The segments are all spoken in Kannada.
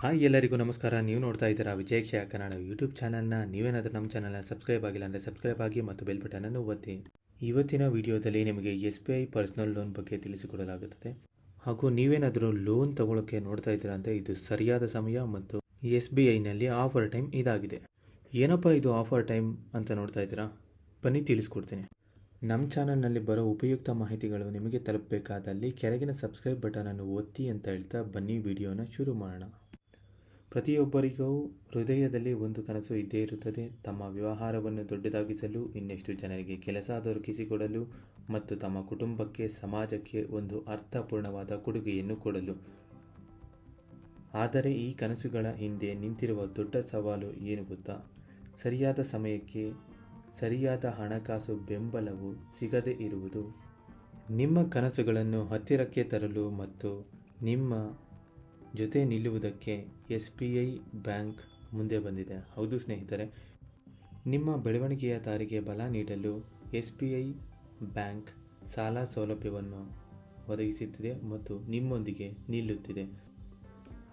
ಹಾಯ್ ಎಲ್ಲರಿಗೂ ನಮಸ್ಕಾರ. ನೀವು ನೋಡ್ತಾ ಇದ್ದೀರಾ ವಿಜಯಕ್ಷಯ ಕನ್ನಡ ಯೂಟ್ಯೂಬ್ ಚಾನಲ್ನ. ನೀವೇನಾದರೂ ನಮ್ಮ ಚಾನಲ್ನ ಸಬ್ಸ್ಕ್ರೈಬ್ ಆಗಿಲ್ಲ ಅಂದರೆ ಸಬ್ಸ್ಕ್ರೈಬ್ ಆಗಿ ಮತ್ತು ಬೆಲ್ ಬಟನನ್ನು ಒತ್ತಿ. ಇವತ್ತಿನ ವಿಡಿಯೋದಲ್ಲಿ ನಿಮಗೆ SBI ಪರ್ಸನಲ್ ಲೋನ್ ಬಗ್ಗೆ ತಿಳಿಸಿಕೊಡಲಾಗುತ್ತದೆ. ಹಾಗೂ ನೀವೇನಾದರೂ ಲೋನ್ ತಗೊಳ್ಳೋಕ್ಕೆ ನೋಡ್ತಾ ಇದ್ದೀರಾ ಅಂದರೆ ಇದು ಸರಿಯಾದ ಸಮಯ ಮತ್ತು SBIನಲ್ಲಿ ಆಫರ್ ಟೈಮ್ ಇದಾಗಿದೆ. ಏನಪ್ಪ ಇದು ಆಫರ್ ಟೈಮ್ ಅಂತ ನೋಡ್ತಾ ಇದ್ದೀರಾ? ಬನ್ನಿ ತಿಳಿಸ್ಕೊಡ್ತೀನಿ. ನಮ್ಮ ಚಾನಲ್ನಲ್ಲಿ ಬರೋ ಉಪಯುಕ್ತ ಮಾಹಿತಿಗಳು ನಿಮಗೆ ತಲುಪಬೇಕಾದಲ್ಲಿ ಕೆಳಗಿನ ಸಬ್ಸ್ಕ್ರೈಬ್ ಬಟನನ್ನು ಒತ್ತಿ ಅಂತ ಹೇಳ್ತಾ ಬನ್ನಿ ವಿಡಿಯೋನ ಶುರು ಮಾಡೋಣ. ಪ್ರತಿಯೊಬ್ಬರಿಗೂ ಹೃದಯದಲ್ಲಿ ಒಂದು ಕನಸು ಇದ್ದೇ ಇರುತ್ತದೆ. ತಮ್ಮ ವ್ಯವಹಾರವನ್ನು ದೊಡ್ಡದಾಗಿಸಲು, ಇನ್ನೆಷ್ಟು ಜನರಿಗೆ ಕೆಲಸ ದೊರಕಿಸಿಕೊಡಲು ಮತ್ತು ತಮ್ಮ ಕುಟುಂಬಕ್ಕೆ, ಸಮಾಜಕ್ಕೆ ಒಂದು ಅರ್ಥಪೂರ್ಣವಾದ ಕೊಡುಗೆಯನ್ನು ಕೊಡಲು. ಆದರೆ ಈ ಕನಸುಗಳ ಹಿಂದೆ ನಿಂತಿರುವ ದೊಡ್ಡ ಸವಾಲು ಏನು ಗೊತ್ತಾ? ಸರಿಯಾದ ಸಮಯಕ್ಕೆ ಸರಿಯಾದ ಹಣಕಾಸು ಬೆಂಬಲವು ಸಿಗದೇ ಇರುವುದು. ನಿಮ್ಮ ಕನಸುಗಳನ್ನು ಹತ್ತಿರಕ್ಕೆ ತರಲು ಮತ್ತು ನಿಮ್ಮ ಜೊತೆ ನಿಲ್ಲುವುದಕ್ಕೆ SBI ಬ್ಯಾಂಕ್ ಮುಂದೆ ಬಂದಿದೆ. ಹೌದು ಸ್ನೇಹಿತರೆ, ನಿಮ್ಮ ಬೆಳವಣಿಗೆಯ ದಾರಿಗೆ ಬಲ ನೀಡಲು SBI ಬ್ಯಾಂಕ್ ಸಾಲ ಸೌಲಭ್ಯವನ್ನು ಒದಗಿಸುತ್ತಿದೆ ಮತ್ತು ನಿಮ್ಮೊಂದಿಗೆ ನಿಲ್ಲುತ್ತಿದೆ.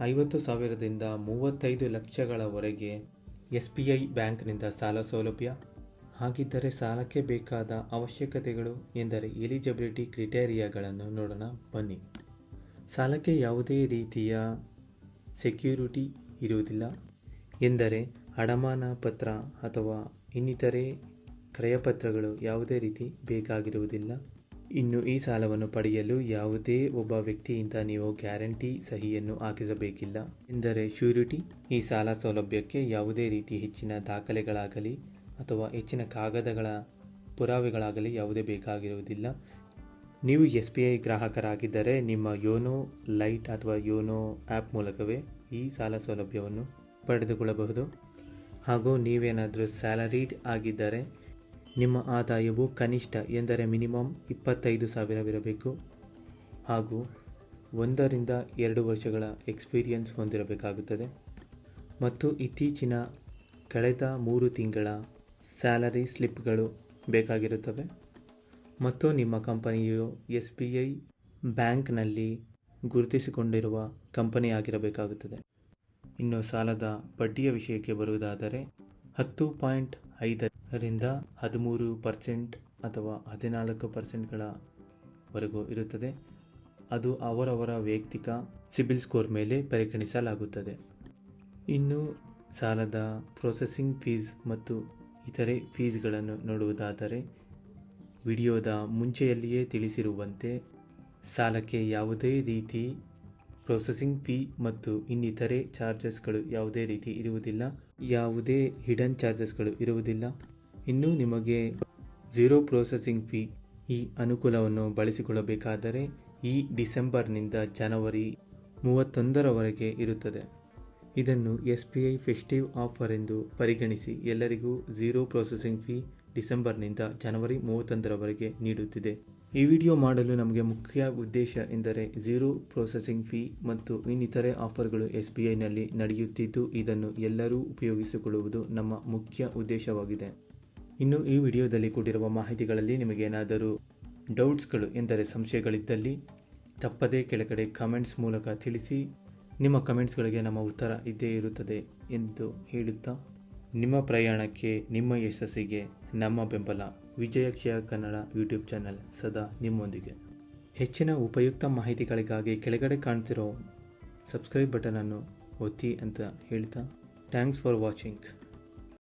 50,000ದಿಂದ 35 ಲಕ್ಷಗಳವರೆಗೆ SBI ಬ್ಯಾಂಕ್ನಿಂದ ಸಾಲ ಸೌಲಭ್ಯ. ಹಾಗಿದ್ದರೆ ಸಾಲಕ್ಕೆ ಬೇಕಾದ ಅವಶ್ಯಕತೆಗಳು ಎಂದರೆ ಎಲಿಜಿಬಿಲಿಟಿ ಕ್ರೈಟೇರಿಯಾಗಳನ್ನು ನೋಡೋಣ ಬನ್ನಿ. ಸಾಲಕ್ಕೆ ಯಾವುದೇ ರೀತಿಯ ಸೆಕ್ಯೂರಿಟಿ ಇರುವುದಿಲ್ಲ, ಎಂದರೆ ಅಡಮಾನ ಪತ್ರ ಅಥವಾ ಇನ್ನಿತರೆ ಕ್ರಯಪತ್ರಗಳು ಯಾವುದೇ ರೀತಿ ಬೇಕಾಗಿರುವುದಿಲ್ಲ. ಇನ್ನು ಈ ಸಾಲವನ್ನು ಪಡೆಯಲು ಯಾವುದೇ ಒಬ್ಬ ವ್ಯಕ್ತಿಯಿಂದ ನೀವು ಗ್ಯಾರಂಟಿ ಸಹಿಯನ್ನು ಹಾಕಿಸಬೇಕಿಲ್ಲ, ಎಂದರೆ ಶ್ಯೂರಿಟಿ. ಈ ಸಾಲ ಸೌಲಭ್ಯಕ್ಕೆ ಯಾವುದೇ ರೀತಿ ಹೆಚ್ಚಿನ ದಾಖಲೆಗಳಾಗಲಿ ಅಥವಾ ಹೆಚ್ಚಿನ ಕಾಗದಗಳ ಪುರಾವೆಗಳಾಗಲಿ ಯಾವುದೇ ಬೇಕಾಗಿರುವುದಿಲ್ಲ. ನೀವು SBI ಗ್ರಾಹಕರಾಗಿದ್ದರೆ ನಿಮ್ಮ ಯೋನೋ ಲೈಟ್ ಅಥವಾ ಯೋನೋ ಆ್ಯಪ್ ಮೂಲಕವೇ ಈ ಸಾಲ ಸೌಲಭ್ಯವನ್ನು ಪಡೆದುಕೊಳ್ಳಬಹುದು. ಹಾಗೂ ನೀವೇನಾದರೂ ಸ್ಯಾಲರೀಡ್ ಆಗಿದ್ದರೆ ನಿಮ್ಮ ಆದಾಯವು ಕನಿಷ್ಠ ಎಂದರೆ ಮಿನಿಮಮ್ 25,000ವಿರಬೇಕು ಹಾಗೂ 1ರಿಂದ 2 ವರ್ಷಗಳ ಎಕ್ಸ್ಪೀರಿಯನ್ಸ್ ಹೊಂದಿರಬೇಕಾಗುತ್ತದೆ ಮತ್ತು ಇತ್ತೀಚಿನ ಕಳೆದ 3 ತಿಂಗಳ ಸ್ಯಾಲರಿ ಸ್ಲಿಪ್ಗಳು ಬೇಕಾಗಿರುತ್ತವೆ ಮತ್ತು ನಿಮ್ಮ ಕಂಪನಿಯು SBI ಬ್ಯಾಂಕ್ನಲ್ಲಿ ಗುರುತಿಸಿಕೊಂಡಿರುವ ಕಂಪನಿಯಾಗಿರಬೇಕಾಗುತ್ತದೆ. ಇನ್ನು ಸಾಲದ ಬಡ್ಡಿಯ ವಿಷಯಕ್ಕೆ ಬರುವುದಾದರೆ 10.5ರಿಂದ 13% ಅಥವಾ 14%ಗಳವರೆಗೂ ಇರುತ್ತದೆ. ಅದು ಅವರವರ ವೈಯಕ್ತಿಕ ಸಿಬಿಲ್ ಸ್ಕೋರ್ ಮೇಲೆ ಪರಿಗಣಿಸಲಾಗುತ್ತದೆ. ಇನ್ನು ಸಾಲದ ಪ್ರೊಸೆಸಿಂಗ್ ಫೀಸ್ ಮತ್ತು ಇತರೆ ಫೀಸ್ಗಳನ್ನು ನೋಡುವುದಾದರೆ ವಿಡಿಯೋದ ಮುಂಚೆಯಲ್ಲಿಯೇ ತಿಳಿಸಿರುವಂತೆ ಸಾಲಕ್ಕೆ ಯಾವುದೇ ರೀತಿ ಪ್ರೊಸೆಸಿಂಗ್ ಫೀ ಮತ್ತು ಇನ್ನಿತರೆ ಚಾರ್ಜಸ್ಗಳು ಯಾವುದೇ ರೀತಿ ಇರುವುದಿಲ್ಲ. ಯಾವುದೇ ಹಿಡನ್ ಚಾರ್ಜಸ್ಗಳು ಇರುವುದಿಲ್ಲ. ಇನ್ನು ನಿಮಗೆ 0 ಪ್ರೊಸೆಸಿಂಗ್ ಫೀ ಈ ಅನುಕೂಲವನ್ನು ಬಳಸಿಕೊಳ್ಳಬೇಕಾದರೆ ಈ ಡಿಸೆಂಬರ್ನಿಂದ ಜನವರಿ 31ರವರೆಗೆ ಇರುತ್ತದೆ. ಇದನ್ನು SBI ಫೆಸ್ಟಿವ್ ಆಫರ್ ಎಂದು ಪರಿಗಣಿಸಿ ಎಲ್ಲರಿಗೂ 0 ಪ್ರೊಸೆಸಿಂಗ್ ಫೀ ಡಿಸೆಂಬರ್ನಿಂದ ಜನವರಿ 31ರವರೆಗೆ ನೀಡುತ್ತಿದೆ. ಈ ವಿಡಿಯೋ ಮಾಡಲು ನಮಗೆ ಮುಖ್ಯ ಉದ್ದೇಶ ಎಂದರೆ 0 ಪ್ರೊಸೆಸಿಂಗ್ ಫೀ ಮತ್ತು ಇನ್ನಿತರೆ ಆಫರ್ಗಳು SBIನಲ್ಲಿ ನಡೆಯುತ್ತಿದ್ದು ಇದನ್ನು ಎಲ್ಲರೂ ಉಪಯೋಗಿಸಿಕೊಳ್ಳುವುದು ನಮ್ಮ ಮುಖ್ಯ ಉದ್ದೇಶವಾಗಿದೆ. ಇನ್ನು ಈ ವಿಡಿಯೋದಲ್ಲಿ ಕೊಟ್ಟಿರುವ ಮಾಹಿತಿಗಳಲ್ಲಿ ನಿಮಗೇನಾದರೂ ಡೌಟ್ಸ್ಗಳು ಎಂದರೆ ಸಂಶಯಗಳಿದ್ದಲ್ಲಿ ತಪ್ಪದೇ ಕೆಳಗಡೆ ಕಮೆಂಟ್ಸ್ ಮೂಲಕ ತಿಳಿಸಿ. ನಿಮ್ಮ ಕಮೆಂಟ್ಸ್ಗಳಿಗೆ ನಮ್ಮ ಉತ್ತರ ಇದ್ದೇ ಇರುತ್ತದೆ ಎಂದು ಹೇಳುತ್ತಾ ನಿಮ್ಮ ಪ್ರಯಾಣಕ್ಕೆ, ನಿಮ್ಮ ಯಶಸ್ಸಿಗೆ ನಮ್ಮ ಬೆಂಬಲ. ವಿಜಯಕ್ಷಯ ಕನ್ನಡ ಯೂಟ್ಯೂಬ್ ಚಾನಲ್ ಸದಾ ನಿಮ್ಮೊಂದಿಗೆ. ಹೆಚ್ಚಿನ ಉಪಯುಕ್ತ ಮಾಹಿತಿಗಳಿಗಾಗಿ ಕೆಳಗಡೆ ಕಾಣ್ತಿರೋ ಸಬ್ಸ್ಕ್ರೈಬ್ ಬಟನನ್ನು ಒತ್ತಿ ಅಂತ ಹೇಳ್ತಾ ಥ್ಯಾಂಕ್ಸ್ ಫಾರ್ ವಾಚಿಂಗ್.